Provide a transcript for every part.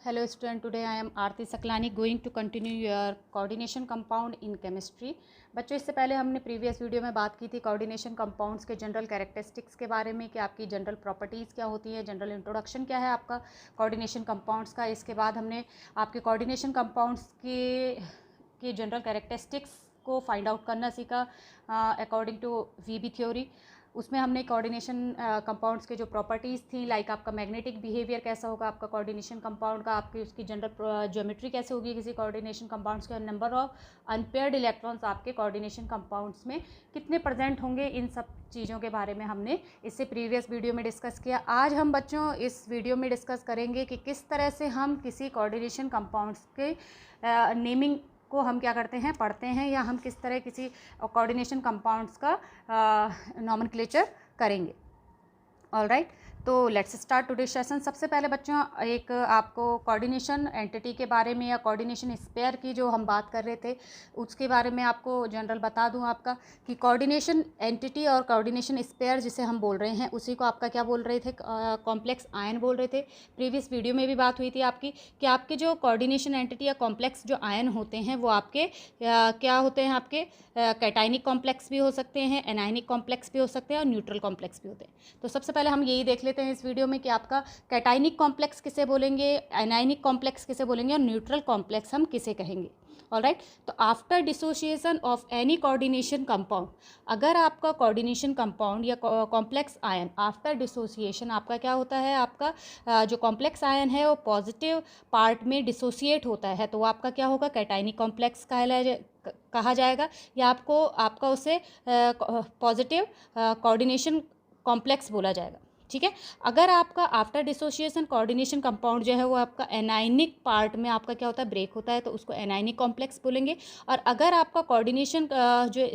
Hello student, today I am Aarti Saklani going to continue your coordination compound in chemistry। बच्चों, इससे पहले हमने previous video में बात की थी कोऑर्डिनेशन कंपाउंड्स के जनरल कैरेक्टरिस्टिक्स के बारे में कि आपकी जनरल प्रॉपर्टीज़ क्या होती हैं, जनरल इंट्रोडक्शन क्या है आपका कोऑर्डिनेशन कंपाउंड्स का। इसके बाद हमने आपके कोऑर्डिनेशन कंपाउंड्स के जनरल कैरेक्टरिस्टिक्स को फाइंड आउट करना सीखा अकॉर्डिंग टू वीबी थ्योरी। उसमें हमने कोऑर्डिनेशन कंपाउंड्स के जो प्रॉपर्टीज़ थी, लाइक आपका मैग्नेटिक बिहेवियर कैसा होगा आपका कोऑर्डिनेशन कंपाउंड का, आपकी उसकी जनरल ज्योमेट्री कैसे होगी किसी कोऑर्डिनेशन कंपाउंड्स के, नंबर ऑफ अनपेयर्ड इलेक्ट्रॉन्स आपके कोऑर्डिनेशन कंपाउंड्स में कितने प्रेजेंट होंगे, इन सब चीज़ों के बारे में हमने इससे प्रीवियस वीडियो में डिस्कस किया। आज हम बच्चों इस वीडियो में डिस्कस करेंगे कि किस तरह से हम किसी कोऑर्डिनेशन कंपाउंड्स के नेमिंग को हम क्या करते हैं, पढ़ते हैं, या हम किस तरह किसी कोऑर्डिनेशन कंपाउंड्स का नॉमेनक्लेचर करेंगे। ऑल राइट, तो लेट्स स्टार्ट टुडे सेशन। सबसे पहले बच्चों एक आपको कोऑर्डिनेशन एंटिटी के बारे में या कोऑर्डिनेशन स्पेयर की जो हम बात कर रहे थे उसके बारे में आपको जनरल बता दूं आपका कि कोऑर्डिनेशन एंटिटी और कोऑर्डिनेशन स्पेयर जिसे हम बोल रहे हैं उसी को आपका क्या बोल रहे थे, कॉम्प्लेक्स आयन बोल रहे थे। प्रीवियस वीडियो में भी बात हुई थी आपकी कि आपके जो कोऑर्डिनेशन एंटिटी या कॉम्प्लेक्स जो आयन होते हैं वो आपके क्या होते हैं, आपके कैटाइनिक कॉम्प्लेक्स भी हो सकते हैं, एनायनिक कॉम्प्लेक्स भी हो सकते हैं और न्यूट्रल कॉम्प्लेक्स भी होते हैं। तो सबसे पहले हम यही देख लेते हैं इस वीडियो में कि आपका कैटाइनिक कॉम्प्लेक्स किसे बोलेंगे, एनायनिक कॉम्प्लेक्स किसे बोलेंगे और न्यूट्रल कॉम्प्लेक्स हम किसे कहेंगे। ऑलराइट, तो after dissociation of any coordination compound, अगर आपका कोऑर्डिनेशन कंपाउंड या कॉम्प्लेक्स आयन आफ्टर डिसोसिएशन आपका क्या होता है, आपका जो कॉम्प्लेक्स आयन है वो पॉजिटिव पार्ट में डिसोसिएट होता है तो वो आपका क्या होगा, कैटाइनिक कॉम्प्लेक्स कहा जाएगा, या आपका उसे पॉजिटिव कोऑर्डिनेशन कॉम्प्लेक्स बोला जाएगा। ठीक है, अगर आपका आफ्टर डिसोसिएशन कोऑर्डिनेशन कंपाउंड जो है वो आपका एनायनिक पार्ट में आपका क्या होता है, ब्रेक होता है तो उसको एनायनिक कॉम्प्लेक्स बोलेंगे। और अगर आपका कोऑर्डिनेशन जो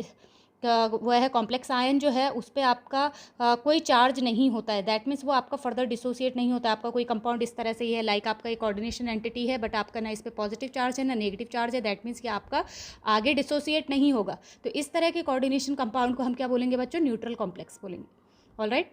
वो है कॉम्प्लेक्स आयन जो है उस पर आपका कोई चार्ज नहीं होता है, दैट मीन्स वो आपका फर्दर डिसोसिएट नहीं होता है। आपका कोई कंपाउंड इस तरह से ही है, लाइक आपका एक कोऑर्डिनेशन एंटिटी है बट आपका ना इस पर पॉजिटिव चार्ज है ना नेगेटिव चार्ज है, दैट मीन्स कि आपका आगे डिसोसिएट नहीं होगा। तो इस तरह के कोऑर्डिनेशन कंपाउंड को हम क्या बोलेंगे बच्चों, न्यूट्रल कॉम्प्लेक्स बोलेंगे। ऑलराइट,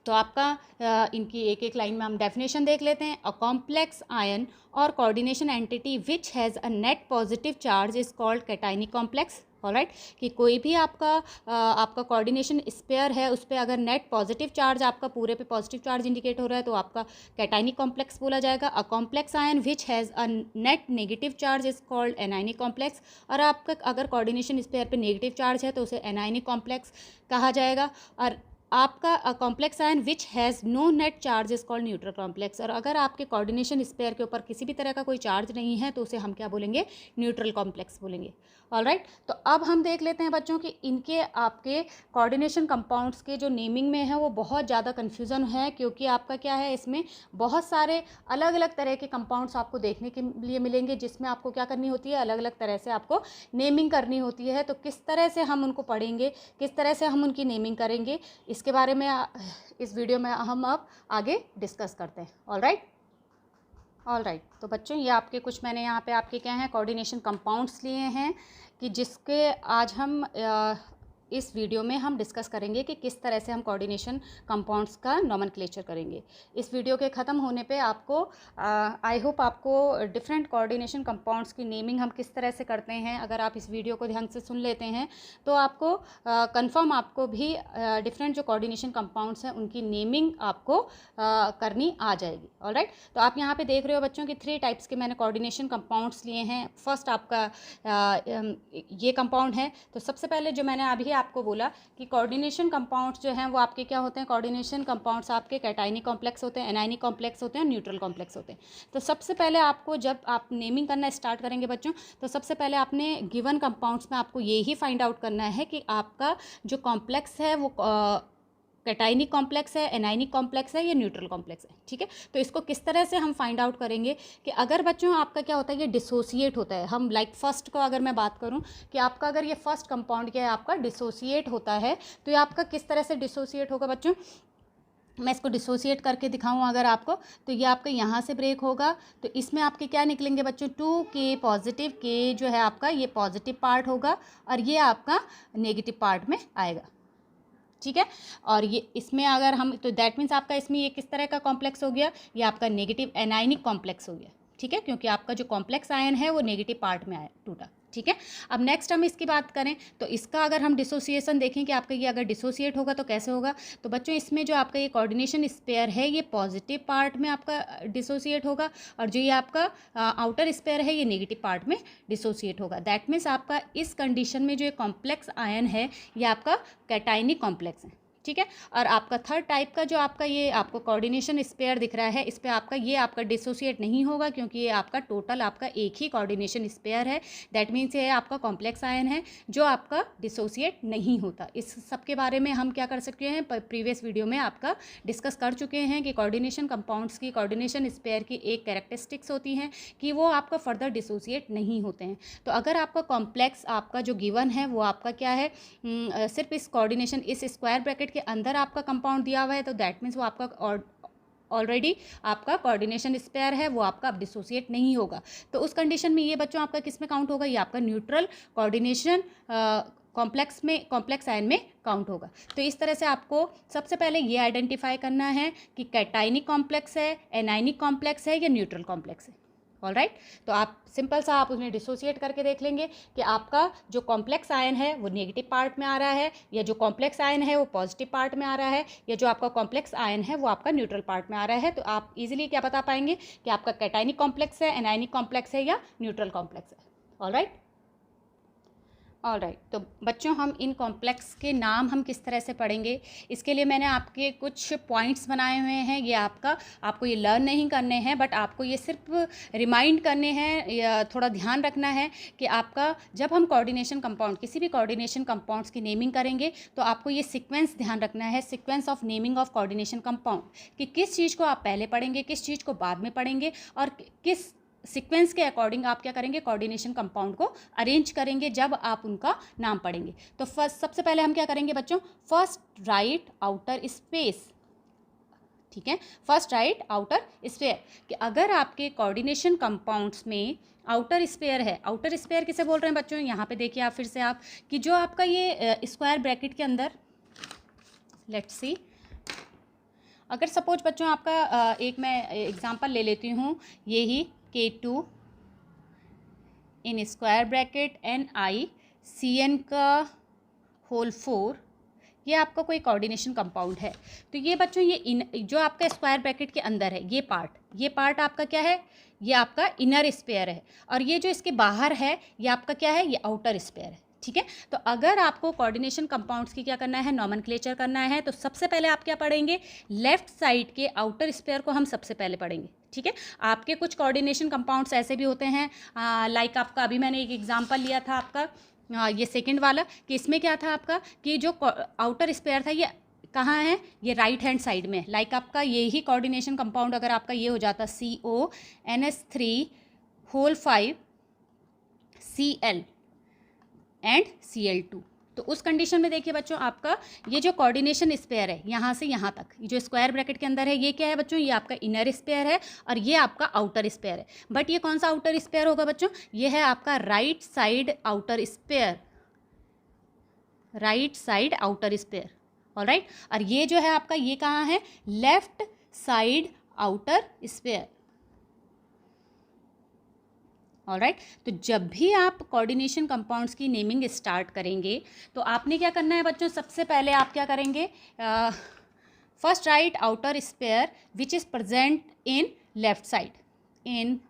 तो आपका इनकी एक एक लाइन में हम डेफिनेशन देख लेते हैं। अ कॉम्प्लेक्स आयन और coordination entity which has a net positive charge is called cationic complex. Alright, कि कोई भी आपका कोऑर्डिनेशन स्पेयर है उस पर अगर नेट पॉजिटिव चार्ज आपका पूरे पे पॉजिटिव चार्ज इंडिकेट हो रहा है तो आपका कैटाइनिक कॉम्प्लेक्स बोला जाएगा। A complex ion which has a net negative charge is called anionic complex, और आपका अगर कोऑर्डिनेशन स्पेयर पे नेगेटिव चार्ज है तो उसे एनायनिक कॉम्प्लेक्स कहा जाएगा। और आपका complex ion which has no net charge is called neutral complex, और अगर आपके कोऑर्डिनेशन स्पेयर के ऊपर किसी भी तरह का कोई चार्ज नहीं है तो उसे हम क्या बोलेंगे, न्यूट्रल कॉम्प्लेक्स बोलेंगे। ऑलराइट, तो अब हम देख लेते हैं बच्चों कि इनके आपके कोऑर्डिनेशन कंपाउंड्स के जो नेमिंग में है वो बहुत ज़्यादा कन्फ्यूज़न है, क्योंकि आपका क्या है, इसमें बहुत सारे अलग अलग तरह के कंपाउंड्स आपको देखने के लिए मिलेंगे जिसमें आपको क्या करनी होती है, अलग अलग तरह से आपको नेमिंग करनी होती है। तो किस तरह से हम उनको पढ़ेंगे, किस तरह से हम उनकी नेमिंग करेंगे, इसके बारे में इस वीडियो में हम अब आगे डिस्कस करते हैं। ऑलराइट, तो बच्चों ये आपके कुछ मैंने यहाँ पे आपके क्या हैं, कोऑर्डिनेशन कंपाउंड्स लिए हैं कि जिसके आज हम इस वीडियो में हम डिस्कस करेंगे कि किस तरह से हम कोऑर्डिनेशन कंपाउंड्स का नॉमेनक्लेचर करेंगे। इस वीडियो के ख़त्म होने पे आपको आई होप आपको डिफरेंट कोऑर्डिनेशन कंपाउंड्स की नेमिंग हम किस तरह से करते हैं, अगर आप इस वीडियो को ध्यान से सुन लेते हैं तो आपको कंफर्म आपको भी डिफरेंट जो कोऑर्डिनेशन कंपाउंड्स हैं उनकी नेमिंग आपको करनी आ जाएगी। ऑलराइट, तो आप यहाँ पे देख रहे हो बच्चों कि 3 टाइप्स के मैंने कोऑर्डिनेशन कंपाउंड्स लिए हैं। फर्स्ट आपका ये कंपाउंड है, तो सबसे पहले जो मैंने अभी आपको बोला कि कोऑर्डिनेशन कंपाउंड्स जो हैं वो आपके क्या होते हैं, कोऑर्डिनेशन कंपाउंड्स आपके कैटाइनिक कॉम्प्लेक्स होते हैं, एनायनिक कॉम्प्लेक्स होते हैं, न्यूट्रल कॉम्प्लेक्स होते हैं। तो सबसे पहले आपको जब आप नेमिंग करना स्टार्ट करेंगे बच्चों, तो सबसे पहले आपने गिवन कंपाउंड्स में आपको ये ही फाइंड आउट करना है कि आपका जो कॉम्प्लेक्स है वो कैटाइनिक कॉम्प्लेक्स है, एनायनिक कॉम्प्लेक्स है या न्यूट्रल कॉम्प्लेक्स है। ठीक है, तो इसको किस तरह से हम फाइंड आउट करेंगे कि अगर बच्चों आपका क्या होता है, ये डिसोसिएट होता है, हम लाइक फर्स्ट को अगर मैं बात करूं कि आपका अगर ये फर्स्ट कंपाउंड क्या है आपका डिसोसिएट होता है, तो ये आपका किस तरह से डिसोसिएट होगा बच्चों, मैं इसको डिसोसिएट करके दिखाऊं अगर आपको, तो ये आपका यहाँ से ब्रेक होगा तो इसमें आपके क्या निकलेंगे बच्चों, 2K पॉजिटिव, K जो है आपका ये पॉजिटिव पार्ट होगा और ये आपका नेगेटिव पार्ट में आएगा। ठीक है। और ये इसमें अगर हम, तो दैट मीन्स आपका इसमें ये किस तरह का कॉम्प्लेक्स हो गया, ये आपका नेगेटिव एनायनिक कॉम्प्लेक्स हो गया, ठीक है, क्योंकि आपका जो कॉम्प्लेक्स आयन है वो नेगेटिव पार्ट में आया, टूटा, ठीक है। अब नेक्स्ट हम इसकी बात करें तो इसका अगर हम डिसोसिएशन देखें कि आपका ये अगर डिसोसिएट होगा तो कैसे होगा, तो बच्चों इसमें जो आपका ये कोऑर्डिनेशन स्पेयर है ये पॉजिटिव पार्ट में आपका डिसोसिएट होगा, और जो ये आपका आउटर स्पेयर है ये नेगेटिव पार्ट में डिसोसिएट होगा। दैट मीन्स आपका इस कंडीशन में जो ये कॉम्प्लेक्स आयन है ये आपका कैटायनिक कॉम्प्लेक्स है, ठीक है। और आपका थर्ड टाइप का जो आपका ये आपको कोऑर्डिनेशन स्पेयर दिख रहा है, इस पर आपका ये आपका डिसोसिएट नहीं होगा, क्योंकि ये आपका टोटल आपका एक ही कोऑर्डिनेशन स्पेयर है। दैट मीन्स ये आपका कॉम्प्लेक्स आयन है जो आपका डिसोसिएट नहीं होता। इस सब के बारे में हम क्या कर सकते हैं, प्रीवियस वीडियो में आपका डिस्कस कर चुके हैं कि कोऑर्डिनेशन कंपाउंड्स की, कोऑर्डिनेशन स्पेयर की एक कैरेक्टरिस्टिक्स होती हैं कि वो आपका फर्दर डिसोसिएट नहीं होते हैं। तो अगर आपका कॉम्प्लेक्स आपका जो गिवन है वो आपका क्या है, सिर्फ इस कोऑर्डिनेशन, इस स्क्वायर ब्रैकेट के अंदर आपका कंपाउंड दिया हुआ है, तो दैट मीन्स वो आपका ऑलरेडी आपका कोऑर्डिनेशन स्पेयर है, वो आपका अब डिसोसिएट नहीं होगा। तो उस कंडीशन में ये बच्चों आपका किस में काउंट होगा, ये आपका न्यूट्रल कोऑर्डिनेशन कॉम्प्लेक्स आयन में काउंट होगा। तो इस तरह से आपको सबसे पहले ये आइडेंटिफाई करना है कि कैटायनिक कॉम्प्लेक्स है, एनायनिक कॉम्प्लेक्स है या न्यूट्रल कॉम्प्लेक्स है। ऑलराइट, तो आप सिंपल सा आप उसमें डिसोसिएट करके देख लेंगे कि आपका जो कॉम्प्लेक्स आयन है वो नेगेटिव पार्ट में आ रहा है, या जो कॉम्प्लेक्स आयन है वो पॉजिटिव पार्ट में आ रहा है, या जो आपका कॉम्प्लेक्स आयन है वो आपका न्यूट्रल पार्ट में आ रहा है। तो आप इजीली क्या बता पाएंगे कि आपका कैटायनिक कॉम्प्लेक्स है, एनायनिक कॉम्प्लेक्स है या न्यूट्रल कॉम्प्लेक्स है। ऑलराइट, तो बच्चों हम इन कॉम्प्लेक्स के नाम हम किस तरह से पढ़ेंगे, इसके लिए मैंने आपके कुछ पॉइंट्स बनाए हुए हैं। ये आपको ये लर्न नहीं करने हैं, बट आपको ये सिर्फ रिमाइंड करने हैं, या थोड़ा ध्यान रखना है कि आपका जब हम कोऑर्डिनेशन कंपाउंड, किसी भी कोऑर्डिनेशन कंपाउंड्स की नेमिंग करेंगे तो आपको ये सीक्वेंस ध्यान रखना है, sequence of naming of coordination compound, कि किस चीज़ को आप पहले पढ़ेंगे, किस चीज़ को बाद में पढ़ेंगे, और किस सीक्वेंस के अकॉर्डिंग आप क्या करेंगे, कोऑर्डिनेशन कंपाउंड को अरेंज करेंगे जब आप उनका नाम पढ़ेंगे। तो फर्स्ट, सबसे पहले हम क्या करेंगे बच्चों, फर्स्ट राइट आउटर स्पेस, ठीक है, फर्स्ट राइट आउटर स्पेयर, कि अगर आपके कोऑर्डिनेशन कंपाउंड्स में आउटर स्पेयर है, आउटर स्पेयर किसे बोल रहे हैं बच्चों, यहाँ पे देखिए आप फिर से आप कि जो आपका ये स्क्वायर ब्रैकेट के अंदर, लेट्स सी, अगर सपोज बच्चों आपका एक मैं एग्जांपल ले लेती हूँ, ये ही K2 in square bracket NiCN का होल 4, ये आपका कोई कोऑर्डिनेशन कंपाउंड है। तो ये बच्चों ये जो आपका स्क्वायर ब्रैकेट के अंदर है ये पार्ट आपका क्या है, ये आपका इनर स्पेयर है, और ये जो इसके बाहर है ये आपका क्या है, ये आउटर स्पेयर है, ठीक है। तो अगर आपको कोऑर्डिनेशन कंपाउंड्स की क्या करना है, नॉमेनक्लेचर करना है, तो सबसे पहले आप क्या पढ़ेंगे, लेफ्ट साइड के आउटर स्पेयर को हम सबसे पहले पढ़ेंगे, ठीक है। आपके कुछ कोऑर्डिनेशन कंपाउंड्स ऐसे भी होते हैं, लाइक आपका अभी मैंने एक एग्जांपल लिया था आपका ये सेकंड वाला, कि इसमें क्या था आपका कि जो आउटर स्पेयर था ये कहाँ है, ये राइट हैंड साइड में, लाइक आपका ये ही कोऑर्डिनेशन कंपाउंड अगर आपका ये हो जाता CONS3 whole 5 Cl and Cl2, तो उस कंडीशन में देखिए बच्चों आपका ये जो कोऑर्डिनेशन स्पेयर है यहाँ से यहाँ तक, ये जो स्क्वायर ब्रैकेट के अंदर है ये क्या है बच्चों, ये आपका इनर स्पेयर है, और ये आपका आउटर स्पेयर है। बट ये कौन सा आउटर स्पेयर होगा बच्चों, ये है आपका right side outer sphere, right side outer sphere. Alright, और ये जो है आपका ये कहाँ है, left side outer sphere. Alright, तो जब भी आप कोऑर्डिनेशन कंपाउंड्स की नेमिंग स्टार्ट करेंगे तो आपने क्या करना है बच्चों, सबसे पहले आप क्या करेंगे, first write outer sphere which is present in left side, in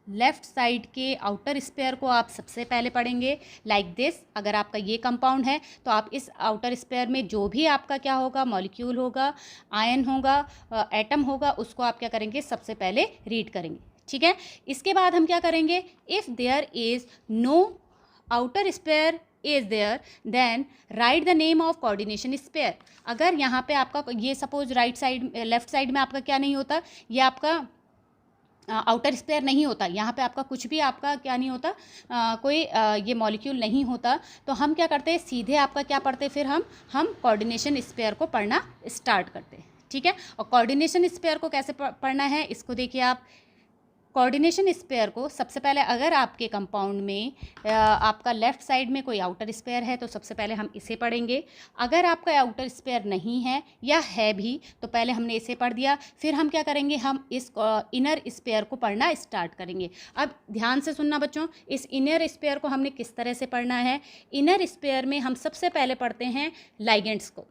left side के आउटर स्पेयर को आप सबसे पहले पढ़ेंगे, लाइक दिस। अगर आपका ये कंपाउंड है तो आप इस आउटर स्पेयर में जो भी आपका क्या होगा, मॉलिक्यूल होगा, आयन होगा, एटम होगा, उसको आप क्या करेंगे, सबसे पहले रीड करेंगे, ठीक है। इसके बाद हम क्या करेंगे, if there is no outer sphere is there then write the name of coordination sphere. अगर यहाँ पे आपका ये suppose right side, left side में आपका क्या नहीं होता, ये आपका आउटर स्पेयर नहीं होता, यहाँ पे आपका कुछ भी आपका क्या नहीं होता, कोई ये मॉलिक्यूल नहीं होता, तो हम क्या करते हैं, सीधे आपका क्या पढ़ते, फिर हम कोऑर्डिनेशन स्पेयर को पढ़ना स्टार्ट करते हैं, ठीक है। और कोऑर्डिनेशन स्पेयर को कैसे पढ़ना है, इसको देखिए आप, कोऑर्डिनेशन स्पेयर को सबसे पहले, अगर आपके कंपाउंड में आपका लेफ़्ट साइड में कोई आउटर स्पेयर है तो सबसे पहले हम इसे पढ़ेंगे। अगर आपका आउटर स्पेयर नहीं है या है भी तो पहले हमने इसे पढ़ दिया, फिर हम क्या करेंगे, हम इस इनर स्पेयर को पढ़ना स्टार्ट करेंगे। अब ध्यान से सुनना बच्चों, इस इनर स्पेयर को हमने किस तरह से पढ़ना है। इनर स्पेयर में हम सबसे पहले पढ़ते हैं लाइगेंड्स को,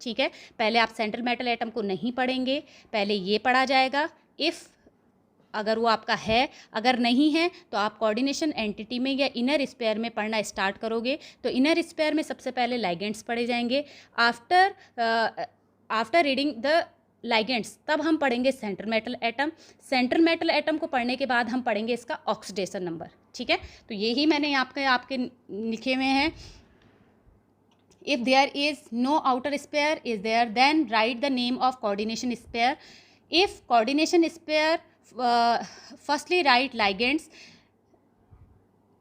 ठीक है। पहले आप सेंट्रल मेटल एटम को नहीं पढ़ेंगे, पहले ये पढ़ा जाएगा। इफ़ अगर वो आपका है, अगर नहीं है तो आप कोऑर्डिनेशन एंटिटी में या इनर स्पेयर में पढ़ना स्टार्ट करोगे। तो इनर स्पेयर में सबसे पहले लाइगेंड्स पढ़े जाएंगे। आफ्टर रीडिंग द लाइगेंड्स तब हम पढ़ेंगे central metal atom. Central metal atom को पढ़ने के बाद हम पढ़ेंगे इसका ऑक्सीडेशन नंबर, ठीक है। तो यही मैंने आपके लिखे हुए हैं। If there is no outer sphere is there, then write the name of coordination sphere. If coordination sphere, firstly write ligands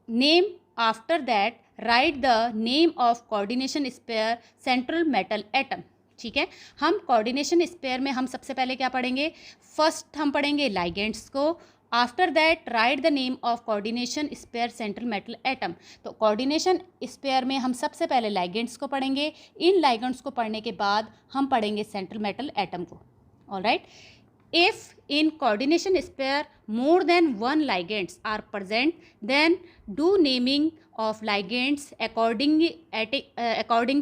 name, after that write the name of coordination sphere central metal atom, ठीक है। हम coordination sphere में हम सबसे पहले क्या पढ़ेंगे, first हम पढ़ेंगे लाइगेंड्स को। After that right the name of coordination spare central metal atom. तो कोऑर्डिनेशन स्पेयर में हम सबसे पहले लाइगेंड्स को पढ़ेंगे। इन लाइगेंड्स को पढ़ने के बाद हम पढ़ेंगे सेंट्रल मेटल एटम को। Alright, if in coordination sphere more than one ligands are present, then do naming of ligands according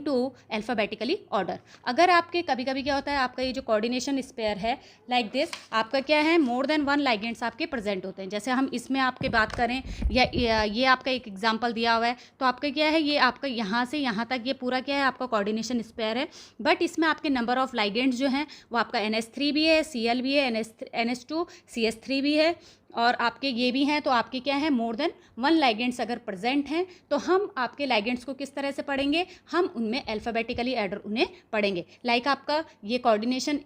to alphabetically order. अगर आपके कभी कभी क्या होता है, आपका ये जो कोऑर्डिनेशन स्पेयर है लाइक दिस, आपका क्या है, मोर देन वन लाइगेंड्स आपके प्रेजेंट होते हैं। जैसे हम इसमें आपके बात करें या ये आपका एक एग्जांपल दिया हुआ है, तो आपका क्या है, ये आपका यहाँ से यहाँ तक ये पूरा क्या है, आपका कोऑर्डिनेशन स्पेयर है। बट इसमें आपके नंबर ऑफ लाइगेंड्स जो हैं वो आपका NH3 भी है, Cl भी है, NH2 CH3 भी है, और आपके ये भी हैं। तो आपके क्या है, मोर देन वन लाइगेंड्स अगर प्रेजेंट हैं तो हम आपके लाइगेंड्स को किस तरह से पढ़ेंगे, हम उनमें अल्फ़ाबेटिकली ऑर्डर उन्हें पढ़ेंगे। लाइक आपका ये कोऑर्डिनेशन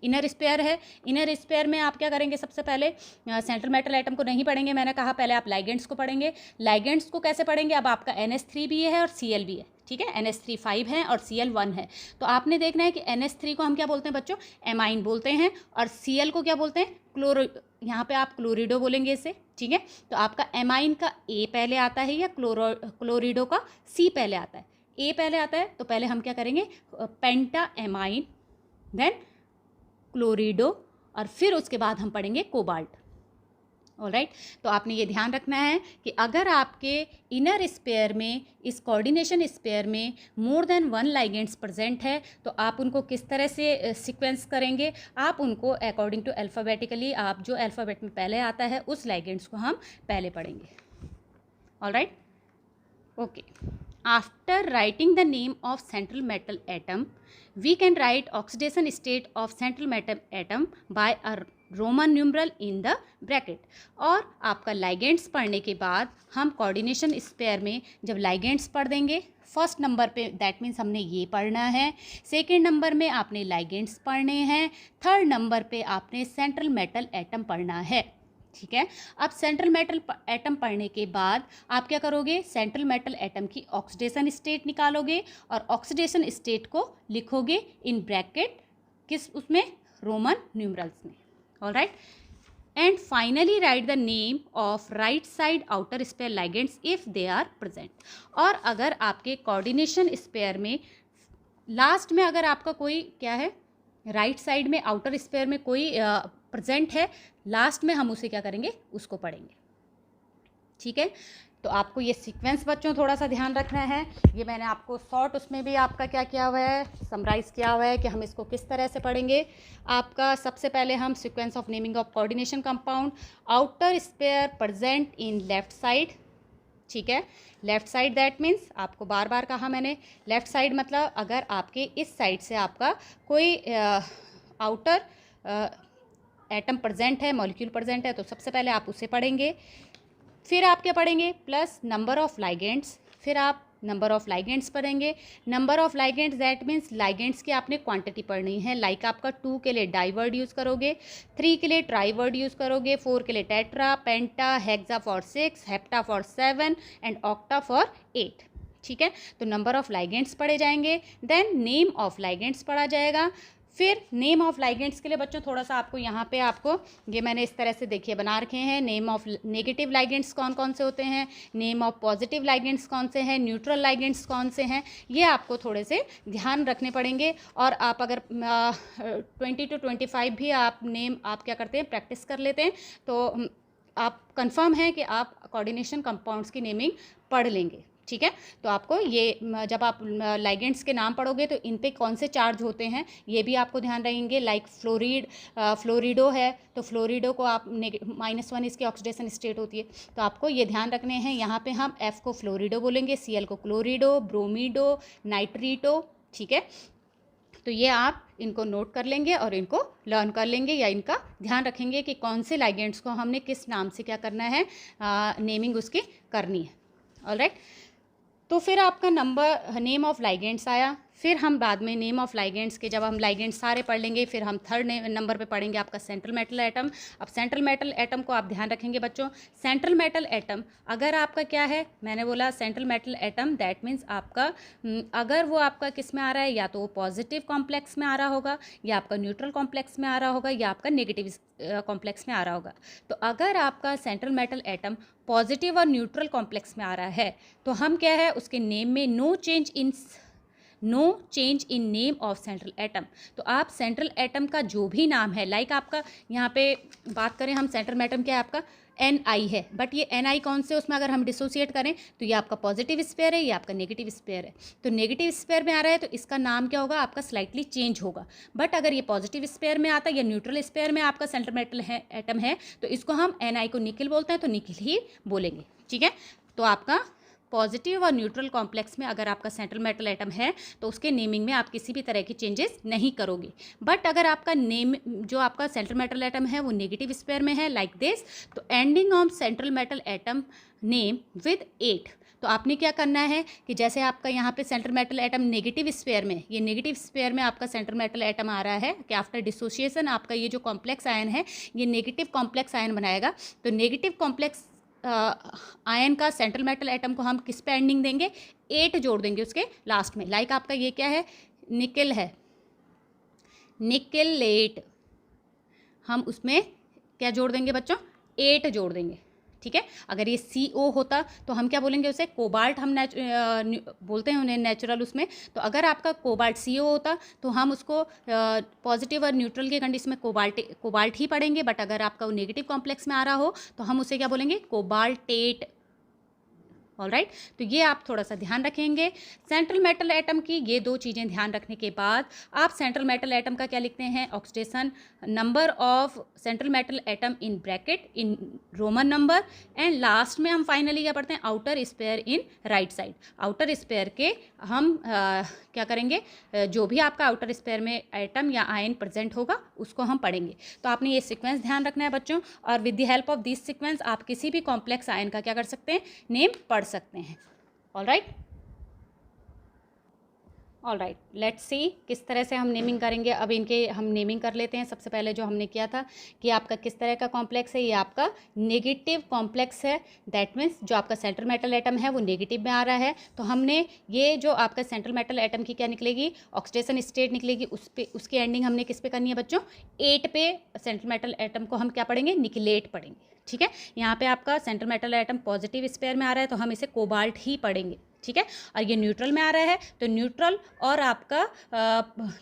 इनर स्पेयर है। इनर स्पेयर में आप क्या करेंगे, सबसे पहले सेंट्रल मेटल एटम को नहीं पढ़ेंगे, मैंने कहा पहले आप लाइगेंड्स को पढ़ेंगे। लाइगेंड्स को कैसे पढ़ेंगे, अब आपका NH3 भी है और Cl भी है, ठीक है। NH3 5 है और Cl 1 है। तो आपने देखना है कि NH3 को हम क्या बोलते हैं बच्चों, एमाइन बोलते हैं, और Cl को क्या बोलते हैं, क्लोरो, यहाँ पे आप क्लोरिडो बोलेंगे इसे, ठीक है। तो आपका एमाइन का A पहले आता है या क्लोरिडो का C पहले आता है। A पहले आता है तो पहले हम क्या करेंगे, पेंटा एमाइन, देन क्लोरिडो, और फिर उसके बाद हम पढ़ेंगे कोबाल्ट। ऑलराइट, तो आपने ये ध्यान रखना है कि अगर आपके इनर स्पेयर में, इस कोऑर्डिनेशन स्पेयर में more than one ligands present है तो आप उनको किस तरह से सीक्वेंस करेंगे, आप उनको अकॉर्डिंग टू अल्फ़ाबेटिकली, आप जो अल्फ़ाबेट में पहले आता है उस लाइगेंड्स को हम पहले पढ़ेंगे। Alright, okay. After writing the name of central metal atom we can write oxidation state of central metal atom by a Roman numeral in the bracket. और आपका लाइगेंड्स पढ़ने के बाद हम कोऑर्डिनेशन स्पेयर में जब लाइगेंड्स पढ़ देंगे, फर्स्ट नंबर पे दैट मीन्स हमने ये पढ़ना है, सेकंड नंबर में आपने लाइगेंड्स पढ़ने हैं, थर्ड नंबर पे आपने सेंट्रल मेटल एटम पढ़ना है, ठीक है। अब सेंट्रल मेटल एटम पढ़ने के बाद आप क्या करोगे, सेंट्रल मेटल एटम की ऑक्सीडेशन स्टेट निकालोगे और ऑक्सीडेशन स्टेट को लिखोगे इन ब्रैकेट, किस उसमें, रोमन न्यूमरल्स में। Alright, and finally write the name of right side outer sphere ligands if they are present. और अगर आपके कोऑर्डिनेशन स्पेयर में लास्ट में अगर आपका कोई क्या है, राइट साइड में आउटर स्पेयर में कोई प्रेजेंट है, लास्ट में हम उसे क्या करेंगे, उसको पढ़ेंगे, ठीक है। तो आपको ये सीक्वेंस बच्चों थोड़ा सा ध्यान रखना है। ये मैंने आपको शॉर्ट उसमें भी आपका क्या किया हुआ है, समराइज़ किया हुआ है कि हम इसको किस तरह से पढ़ेंगे। आपका सबसे पहले हम sequence of naming of coordination compound, outer sphere present in left side, ठीक है। लेफ्ट साइड दैट मीन्स आपको बार बार कहा मैंने, लेफ्ट साइड मतलब अगर आपके इस साइड से आपका कोई आउटर एटम प्रेजेंट है, मॉलिक्यूल प्रेजेंट है, तो सबसे पहले आप उसे पढ़ेंगे। फिर आप क्या पढ़ेंगे, प्लस नंबर ऑफ लाइगेंड्स, फिर आप नंबर ऑफ लाइगेंड्स पढ़ेंगे। Number of ligands that means ligands की आपने क्वांटिटी पढ़नी है। लाइक आपका 2 के लिए डाई वर्ड यूज़ करोगे, 3 के लिए ट्राई वर्ड यूज़ करोगे, 4 के लिए tetra, penta, hexa for 6, hepta for 7 and octa for 8, ठीक है। तो नंबर ऑफ लाइगेंड्स पढ़े जाएंगे, देन नेम ऑफ लाइगेंड्स पढ़ा जाएगा, फिर नेम ऑफ लाइगेंड्स के लिए बच्चों थोड़ा सा आपको यहाँ पे आपको ये मैंने इस तरह से देखिए बना रखे हैं। नेम ऑफ नेगेटिव लाइगेंड्स कौन कौन से होते हैं, नेम ऑफ पॉजिटिव लाइगेंड्स कौन से हैं, न्यूट्रल लाइगेंड्स कौन से हैं, ये आपको थोड़े से ध्यान रखने पड़ेंगे। और आप अगर 20 to 25 भी आप नेम आप क्या करते हैं प्रैक्टिस कर लेते हैं तो आप कंफर्म है कि आप कोऑर्डिनेशन कंपाउंड्स की नेमिंग पढ़ लेंगे। ठीक है, तो आपको ये जब आप लाइगेंड्स के नाम पढ़ोगे तो इन पे कौन से चार्ज होते हैं ये भी आपको ध्यान रहेंगे। लाइक फ्लोरिडो है तो फ्लोरिडो को आप -1 इसकी ऑक्सीडेशन स्टेट होती है, तो आपको ये ध्यान रखने हैं। यहाँ पे हम F को फ्लोरिडो बोलेंगे, Cl को क्लोरिडो, ब्रोमीडो, नाइट्रीटो। ठीक है, तो ये आप इनको नोट कर लेंगे और इनको लर्न कर लेंगे या इनका ध्यान रखेंगे कि कौन से लाइगेंड्स को हमने किस नाम से क्या करना है, नेमिंग उसकी करनी है। ऑलराइट, तो फिर आपका नेम ऑफ लाइगेंड्स आया। फिर हम बाद में नेम ऑफ लाइगेंड्स के जब हम लाइगेंड्स सारे पढ़ लेंगे फिर हम थर्ड नंबर पे पढ़ेंगे आपका सेंट्रल मेटल एटम। अब सेंट्रल मेटल एटम को आप ध्यान रखेंगे बच्चों, सेंट्रल मेटल एटम अगर आपका क्या है, मैंने बोला central metal atom that means आपका अगर वो आपका किस में आ रहा है, या तो वो पॉजिटिव कॉम्प्लेक्स में आ रहा होगा, या आपका न्यूट्रल कॉम्प्लेक्स में आ रहा होगा, या आपका नेगेटिव कॉम्प्लेक्स में आ रहा होगा। तो अगर आपका सेंट्रल मेटल एटम पॉजिटिव और न्यूट्रल कॉम्प्लेक्स में आ रहा है तो हम क्या है उसके नेम में no change in name of central atom. तो आप सेंट्रल एटम का जो भी नाम है, लाइक आपका यहाँ पे बात करें हम सेंट्रल एटम क्या है आपका Ni है, बट ये Ni कौन से उसमें अगर हम डिसोसिएट करें तो ये आपका पॉजिटिव स्पेयर है, ये आपका नेगेटिव स्पेयर है। तो नेगेटिव स्पेयर में आ रहा है तो इसका नाम क्या होगा आपका स्लाइटली चेंज होगा। बट अगर ये पॉजिटिव स्पेयर में आता है या न्यूट्रल स्पेयर में आपका सेंट्रल मेटल है एटम है तो इसको हम Ni को निकिल बोलते हैं, तो निकिल ही बोलेंगे। ठीक है, तो आपका पॉजिटिव और न्यूट्रल कॉम्प्लेक्स में अगर आपका सेंट्रल मेटल एटम है तो उसके नेमिंग में आप किसी भी तरह की चेंजेस नहीं करोगे। बट अगर आपका नेम जो आपका सेंट्रल मेटल एटम है वो नेगेटिव स्पेयर में है लाइक दिस, तो ending on central metal atom name with 8, तो आपने क्या करना है कि जैसे आपका यहाँ पे central metal atom negative sphere में, ये नेगेटिव स्पेयर में आपका सेंट्रल मेटल एटम आ रहा है कि आफ्टर डिसोसिएशन आपका ये जो कॉम्प्लेक्स आयन है ये नेगेटिव कॉम्प्लेक्स आयन बनाएगा। तो नेगेटिव कॉम्प्लेक्स आयन का सेंट्रल मेटल एटम को हम किस पे एंडिंग देंगे, 8 जोड़ देंगे उसके लास्ट में। लाइक आपका ये क्या है, निकिल है, निकिलेट, हम उसमें क्या जोड़ देंगे बच्चों, 8 जोड़ देंगे। ठीक है, अगर ये CO होता तो हम क्या बोलेंगे उसे, कोबाल्ट हम बोलते हैं उन्हें नेचुरल उसमें। तो अगर आपका कोबाल्ट CO होता तो हम उसको पॉजिटिव और न्यूट्रल के कंडीशन में कोबाल्ट ही पढ़ेंगे। बट अगर आपका वो नेगेटिव कॉम्प्लेक्स में आ रहा हो तो हम उसे क्या बोलेंगे, कोबाल्टेट। ऑलराइट, तो ये आप थोड़ा सा ध्यान रखेंगे। सेंट्रल मेटल एटम की ये 2 चीज़ें ध्यान रखने के बाद आप सेंट्रल मेटल एटम का क्या लिखते हैं, oxidation number of central metal atom in bracket in Roman number, and last में हम फाइनली क्या पढ़ते हैं, outer sphere in right side. Outer sphere के हम क्या करेंगे, जो भी आपका आउटर स्पेयर में एटम या आयन प्रेजेंट होगा उसको हम पढ़ेंगे। तो आपने ये सीक्वेंस ध्यान रखना है बच्चों, और with the help of this sequence आप किसी भी कॉम्प्लेक्स आयन का क्या कर सकते हैं, नेम पढ़ सकते हैं। ऑल राइट, लेट्स सी किस तरह से हम नेमिंग करेंगे। अब इनके हम नेमिंग कर लेते हैं। सबसे पहले जो हमने किया था कि आपका किस तरह का कॉम्प्लेक्स है, ये आपका नेगेटिव कॉम्प्लेक्स है। दैट मीन्स जो आपका सेंट्रल मेटल एटम है वो नेगेटिव में आ रहा है, तो हमने ये जो आपका सेंट्रल मेटल एटम की क्या निकलेगी, ऑक्सीडेशन स्टेट निकलेगी। उसकी एंडिंग हमने किस पे करनी है बच्चों, 8 पे। सेंट्रल मेटल एटम को हम क्या पढ़ेंगे, निकिलेट पढ़ेंगे। ठीक है, यहाँ पे आपका central metal atom positive sphere में आ रहा है तो हम इसे कोबाल्ट ही पढ़ेंगे। ठीक है, और ये न्यूट्रल में आ रहा है तो न्यूट्रल, और आपका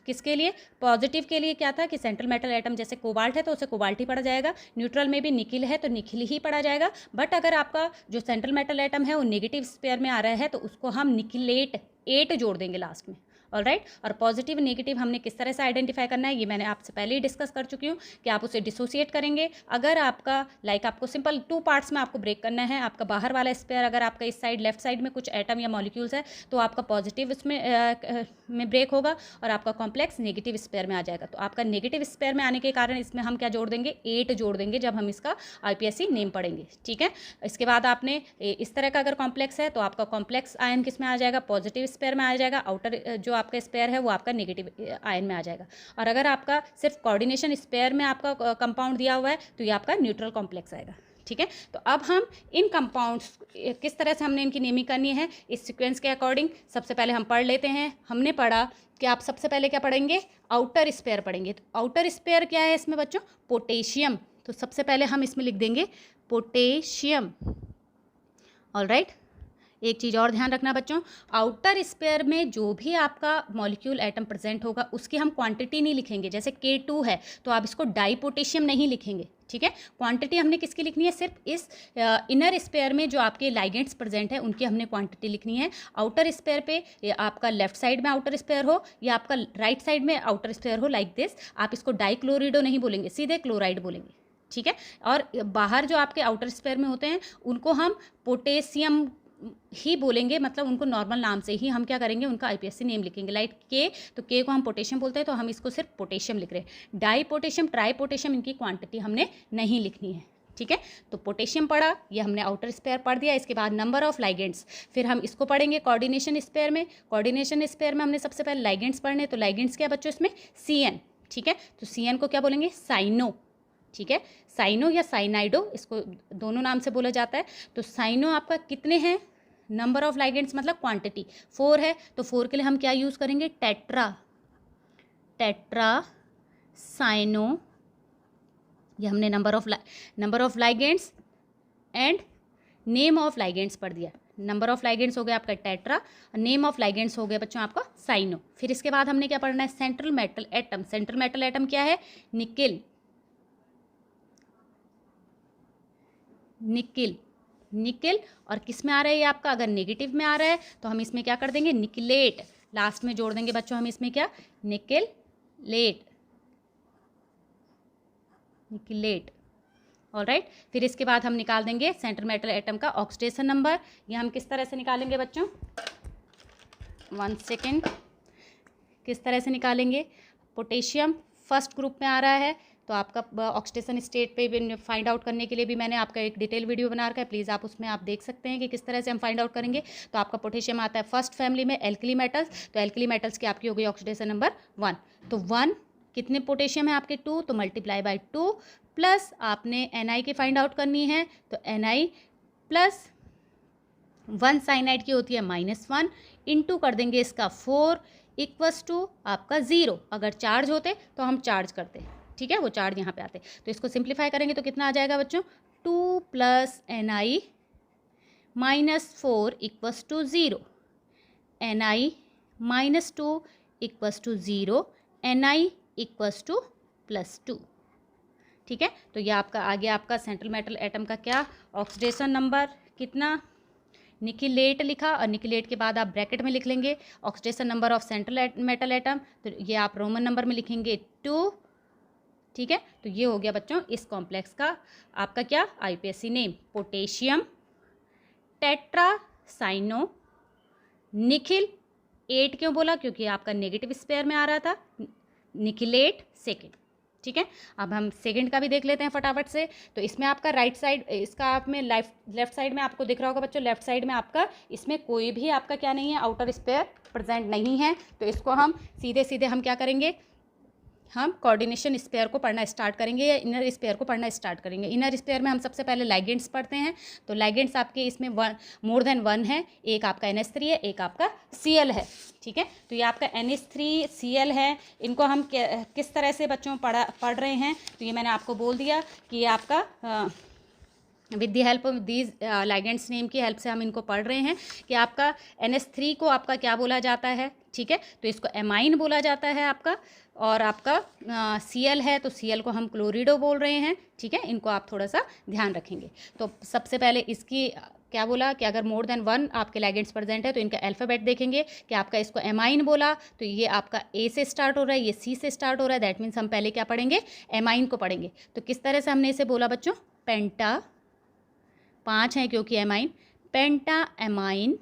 किसके लिए, पॉजिटिव के लिए क्या था कि सेंट्रल मेटल एटम जैसे कोबाल्ट है तो उसे कोबाल्ट ही पढ़ा जाएगा। न्यूट्रल में भी निकिल है तो निकिल ही पढ़ा जाएगा। बट अगर आपका जो सेंट्रल मेटल एटम है वो नेगेटिव स्पेयर में आ रहा है तो उसको हम निकिलेट 8 जोड़ देंगे लास्ट में। ऑल राइट, और पॉजिटिव नेगेटिव हमने किस तरह से आइडेंटिफाई करना है ये मैंने आपसे पहले ही डिस्कस कर चुकी हूँ कि आप उसे डिसोसिएट करेंगे। अगर आपका लाइक आपको सिंपल 2 पार्ट्स में आपको ब्रेक करना है। आपका बाहर वाला स्पेयर अगर आपका इस साइड लेफ्ट साइड में कुछ एटम या मॉलिक्यूल्स है तो आपका पॉजिटिव में ब्रेक होगा और आपका कॉम्प्लेक्स नेगेटिव स्पेयर में आ जाएगा। तो आपका नेगेटिव स्पेयर में आने के कारण इसमें हम क्या जोड़ देंगे, 8 जोड़ देंगे जब हम इसका IPSC नेम पढ़ेंगे। ठीक है, इसके बाद आपने इस तरह का अगर कॉम्प्लेक्स है तो आपका कॉम्प्लेक्स आयन किस में आ जाएगा, पॉजिटिव स्पेयर में आ जाएगा। आउटर जो आपका स्पेयर है वो आपका नेगेटिव आयन में आ जाएगा। और अगर आपका सिर्फ कोऑर्डिनेशन स्पेयर में आपका कंपाउंड दिया हुआ है तो ये आपका न्यूट्रल कॉम्प्लेक्स आएगा। ठीक है। तो अब हम इन कंपाउंड्स किस तरह से हमने इनकी नेमिंग करनी है इस सीक्वेंस के अकॉर्डिंग सबसे पहले हम पढ़ लेते हैं। हमने पढ़ा कि आप सबसे पहले क्या पढ़ेंगे, आउटर स्पेयर पढ़ेंगे। तो आउटर स्पेयर क्या है इसमें बच्चों, पोटेशियम। तो सबसे पहले हम इसमें लिख देंगे पोटेशियम। ऑलराइट, एक चीज़ और ध्यान रखना बच्चों, आउटर स्पेयर में जो भी आपका मॉलिक्यूल एटम प्रेजेंट होगा उसकी हम क्वांटिटी नहीं लिखेंगे। जैसे K2 है तो आप इसको डाई पोटेशियम नहीं लिखेंगे, ठीक है। क्वांटिटी हमने किसकी लिखनी है, सिर्फ इस इनर स्पेयर में जो आपके लाइगेंड्स प्रेजेंट है उनकी हमने क्वांटिटी लिखनी है। आउटर स्पेयर पे आपका लेफ्ट साइड में आउटर स्पेयर हो या आपका राइट साइड में आउटर स्पेयर हो, लाइक दिस, आप इसको डाइक्लोरिडो नहीं बोलेंगे, सीधे क्लोराइड बोलेंगे, ठीक है। और बाहर जो आपके आउटर स्पेयर में होते हैं उनको हम पोटेशियम ही बोलेंगे, मतलब उनको नॉर्मल नाम से ही हम क्या करेंगे, उनका आईपीएससी नेम लिखेंगे। लाइक के, तो के को हम पोटेशियम बोलते हैं तो हम इसको सिर्फ पोटेशियम लिख रहे हैं। डाई पोटेशियम, ट्राई पोटेशियम, इनकी क्वांटिटी हमने नहीं लिखनी है, ठीक है। तो पोटेशियम पढ़ा, ये हमने आउटर स्पेयर पढ़ दिया। इसके बाद नंबर ऑफ लाइगेंड्स, फिर हम इसको पढ़ेंगे कोऑर्डिनेशन स्पेयर में। कोऑर्डिनेशन स्पेयर में हमने सबसे पहले लाइगेंड्स पढ़ने, तो लाइगेंड्स क्या बच्चों इसमें CN, ठीक है। तो CN को क्या बोलेंगे, साइनो, ठीक है। साइनो या साइनाइडो, इसको दोनों नाम से बोला जाता है। तो साइनो आपका कितने हैं, नंबर ऑफ लाइगेंड्स मतलब क्वांटिटी 4 है, तो 4 के लिए हम क्या यूज़ करेंगे, टेट्रा, टेट्रा साइनो। ये हमने number of ligands and name of ligands पढ़ दिया। नंबर ऑफ लाइगेंड्स हो गया आपका टेट्रा, नेम ऑफ लाइगेंड्स हो गया बच्चों आपका साइनो। फिर इसके बाद हमने क्या पढ़ना है, central metal atom. Central metal atom क्या है, निकिल, निकिल, निकिल। और किस में आ रहा है ये आपका, अगर नेगेटिव में आ रहा है तो हम इसमें क्या कर देंगे, निकिलेट, लास्ट में जोड़ देंगे बच्चों हम इसमें क्या, निकिलेट, निकिलेट। ऑलराइट, फिर इसके बाद हम निकाल देंगे सेंट्रल मेटल एटम का ऑक्सीडेशन नंबर। ये हम किस तरह से निकालेंगे बच्चों, 1 सेकेंड, किस तरह से निकालेंगे, पोटेशियम फर्स्ट ग्रुप में आ रहा है तो आपका ऑक्सीडेशन स्टेट पे भी फाइंड आउट करने के लिए भी मैंने आपका एक डिटेल वीडियो बना रखा है, प्लीज़ आप उसमें आप देख सकते हैं कि किस तरह से हम फाइंड आउट करेंगे। तो आपका पोटेशियम आता है फर्स्ट फैमिली में, एल्कली मेटल्स। तो एल्कली मेटल्स की आपकी हो गई ऑक्सीडेशन नंबर 1। तो 1 कितने पोटेशियम है आपके, 2, तो मल्टीप्लाई बाई 2, प्लस आपने Ni की फाइंड आउट करनी है तो Ni प्लस 1 साइनाइड की होती है -1, इंटू कर देंगे इसका 4 इक्वस टू आपका 0। अगर चार्ज होते तो हम चार्ज करते, ठीक है, वो चार्ज यहाँ पे आते। तो इसको सिंप्लीफाई करेंगे तो कितना आ जाएगा बच्चों, 2 + Ni -4 equals to 0, Ni -2 equals to 0, Ni equals to +2, ठीक है। तो ये आपका आ गया आपका सेंट्रल मेटल एटम का क्या ऑक्सीडेशन नंबर, कितना, निकिलेट लिखा, और निकिलेट के बाद आप ब्रैकेट में लिख लेंगे oxidation number of central metal atom. तो ये आप रोमन नंबर में लिखेंगे 2, ठीक है। तो ये हो गया बच्चों इस कॉम्प्लेक्स का आपका क्या IUPAC name, potassium tetra cyano निखिल। 8 क्यों बोला, क्योंकि आपका नेगेटिव स्पेयर में आ रहा था, निकिलेट सेकेंड, ठीक है। अब हम सेकंड का भी देख लेते हैं फटाफट से। तो इसमें आपका राइट साइड, इसका आप में लेफ्ट साइड में आपको दिख रहा होगा बच्चों, लेफ्ट साइड में आपका इसमें कोई भी आपका क्या नहीं है, आउटर स्पेयर प्रेजेंट नहीं है। तो इसको हम सीधे सीधे हम क्या करेंगे, हम कोऑर्डिनेशन स्पेयर को पढ़ना स्टार्ट करेंगे या इनर स्पेयर को पढ़ना स्टार्ट करेंगे। इनर स्पेयर में हम सबसे पहले लाइगेंड्स पढ़ते हैं। तो लाइगेंड्स आपके इसमें मोर देन 1 है, एक आपका NH3 है, एक आपका Cl है, ठीक है। तो ये आपका NH3 Cl है, इनको हम किस तरह से बच्चों पढ़ रहे हैं, तो ये मैंने आपको बोल दिया कि ये आपका with the help of these ligands name की हेल्प से हम इनको पढ़ रहे हैं कि आपका NH3 को आपका क्या बोला जाता है, ठीक है। तो इसको एमाइन बोला जाता है आपका, और आपका Cl है तो Cl को हम क्लोरिडो बोल रहे हैं, ठीक है। इनको आप थोड़ा सा ध्यान रखेंगे। तो सबसे पहले इसकी क्या बोला कि अगर मोर देन 1 आपके लाइगेंड्स प्रेजेंट है तो इनका अल्फ़ाबेट देखेंगे कि आपका इसको एमाइन बोला तो ये आपका A से स्टार्ट हो रहा है, ये C से स्टार्ट हो रहा है, दैट मीन्स हम पहले क्या पढ़ेंगे, एमाइन को पढ़ेंगे। तो किस तरह से हमने इसे बोला बच्चों, पेंटा, 5 है क्योंकि amine, penta amine,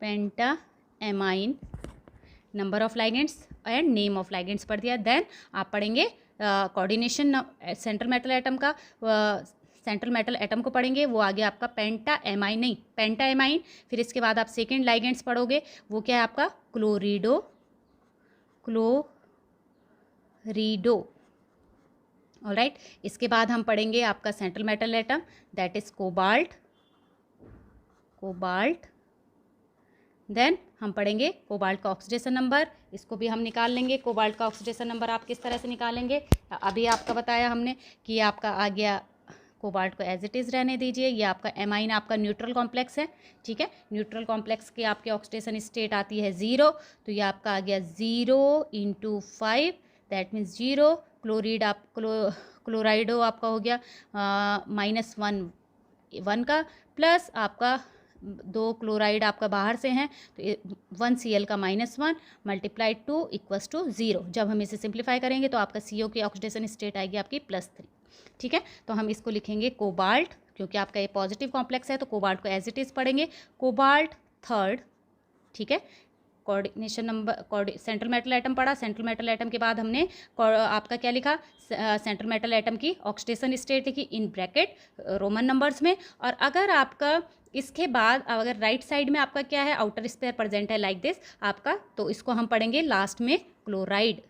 penta amine, number of ligands and name of ligands पढ़ दिया। देन आप पढ़ेंगे कोऑर्डिनेशन सेंट्रल मेटल एटम का, सेंट्रल मेटल एटम को पढ़ेंगे, वो आ गया आपका पेंटा एमाइन, नहीं पेंटा एमाइन। फिर इसके बाद आप सेकेंड लाइगेंड्स पढ़ोगे, वो क्या है आपका क्लोरिडो, क्लोरिडो, ऑलराइट। इसके बाद हम पढ़ेंगे आपका central metal atom, that is cobalt. Then हम पढ़ेंगे कोबाल्ट का ऑक्सीडेशन नंबर, इसको भी हम निकाल लेंगे। कोबाल्ट का ऑक्सीडेशन नंबर आप किस तरह से निकालेंगे, अभी आपका बताया हमने कि आपका आ गया, कोबाल्ट को एज इट इज़ रहने दीजिए। ये आपका एमाइन आपका न्यूट्रल कॉम्प्लेक्स है, ठीक है। न्यूट्रल कॉम्प्लेक्स की आपके ऑक्सीडेशन स्टेट आती है 0, तो ये आपका आ गया 0 × 5, दैट मीन्स 0। क्लोरीड आप क्लोराइडो आपका हो गया -1 का, प्लस आपका 2 क्लोराइड आपका बाहर से हैं, तो 1 Cl का -1 × 2 = 0। जब हम इसे सिंप्लीफाई करेंगे तो आपका CO की ऑक्सीडेशन स्टेट आएगी आपकी +3, ठीक है। तो हम इसको लिखेंगे कोबाल्ट, क्योंकि आपका ये पॉजिटिव कॉम्प्लेक्स है तो कोबाल्ट को एज इट इज़ पढ़ेंगे, कोबाल्ट 3rd, ठीक है। Coordination number, central metal atom पढ़ा। सेंट्रल मेटल एटम के बाद हमने आपका क्या लिखा, सेंट्रल मेटल एटम की ऑक्सीडेशन स्टेट लिखी इन ब्रैकेट रोमन नंबर्स में। और अगर आपका इसके बाद अगर राइट साइड में आपका क्या है, आउटर स्पेयर प्रेजेंट है लाइक दिस आपका, तो इसको हम पढ़ेंगे लास्ट में क्लोराइड।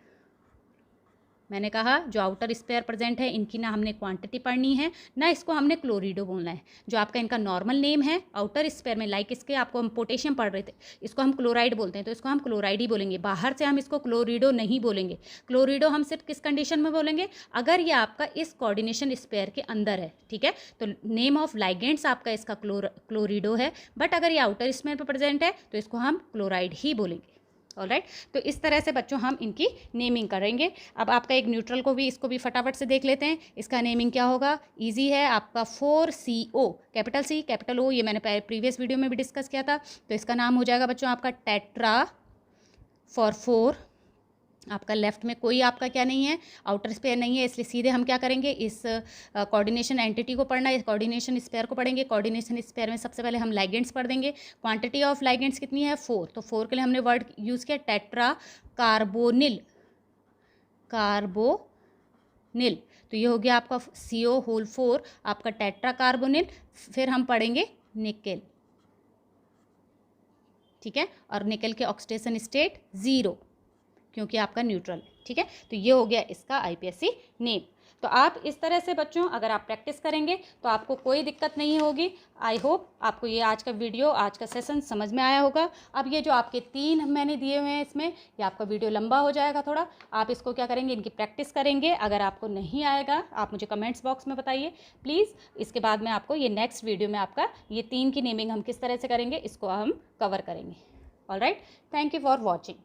मैंने कहा जो आउटर स्पेयर प्रेजेंट है इनकी ना हमने क्वांटिटी पढ़नी है, ना इसको हमने क्लोरिडो बोलना है। जो आपका इनका नॉर्मल नेम है आउटर स्पेयर में, लाइक इसके आपको हम पोटेशियम पढ़ रहे थे, इसको हम क्लोराइड बोलते हैं, तो इसको हम क्लोराइड ही बोलेंगे। बाहर से हम इसको क्लोरिडो नहीं बोलेंगे। क्लोरिडो हम सिर्फ किस कंडीशन में बोलेंगे, अगर ये आपका इस कोऑर्डिनेशन स्पेयर के अंदर है, ठीक है। तो नेम ऑफ लाइगेंड्स आपका इसका क्लोरिडो है, बट अगर ये आउटर स्पेयर पर प्रेजेंट है तो इसको हम क्लोराइड ही बोलेंगे। ऑलराइट, तो इस तरह से बच्चों हम इनकी नेमिंग करेंगे। अब आपका एक न्यूट्रल को भी, इसको भी फटाफट से देख लेते हैं। इसका नेमिंग क्या होगा, इजी है आपका 4CO, capital C capital O, ये मैंने प्रीवियस वीडियो में भी डिस्कस किया था। तो इसका नाम हो जाएगा बच्चों आपका टेट्रा फॉर 4। आपका लेफ्ट में कोई आपका क्या नहीं है, आउटर स्पेयर नहीं है, इसलिए सीधे हम क्या करेंगे, इस कोऑर्डिनेशन एंटिटी को पढ़ना है, इस कोऑर्डिनेशन स्पेयर को पढ़ेंगे। कोऑर्डिनेशन स्पेयर में सबसे पहले हम लाइगेंड्स पढ़ देंगे। क्वांटिटी ऑफ लाइगेंड्स कितनी है, 4, तो 4 के लिए हमने वर्ड यूज़ किया टेट्रा कार्बोनिल, तो ये हो गया आपका CO4 आपका टेट्रा कार्बोनिल। फिर हम पढ़ेंगे निकेल, ठीक है, और निकेल के ऑक्सीडेशन स्टेट 0, क्योंकि आपका न्यूट्रल है, ठीक है। तो ये हो गया इसका IPSC नेम। तो आप इस तरह से बच्चों अगर आप प्रैक्टिस करेंगे तो आपको कोई दिक्कत नहीं होगी। आई होप आपको ये आज का वीडियो, आज का सेशन समझ में आया होगा। अब ये जो आपके 3 मैंने दिए हुए हैं इसमें, ये आपका वीडियो लंबा हो जाएगा थोड़ा, आप इसको क्या करेंगे, इनकी प्रैक्टिस करेंगे। अगर आपको नहीं आएगा आप मुझे कमेंट्स बॉक्स में बताइए प्लीज़। इसके बाद में आपको ये नेक्स्ट वीडियो में आपका ये 3 की नेमिंग हम किस तरह से करेंगे इसको हम कवर करेंगे। Alright, thank you for watching.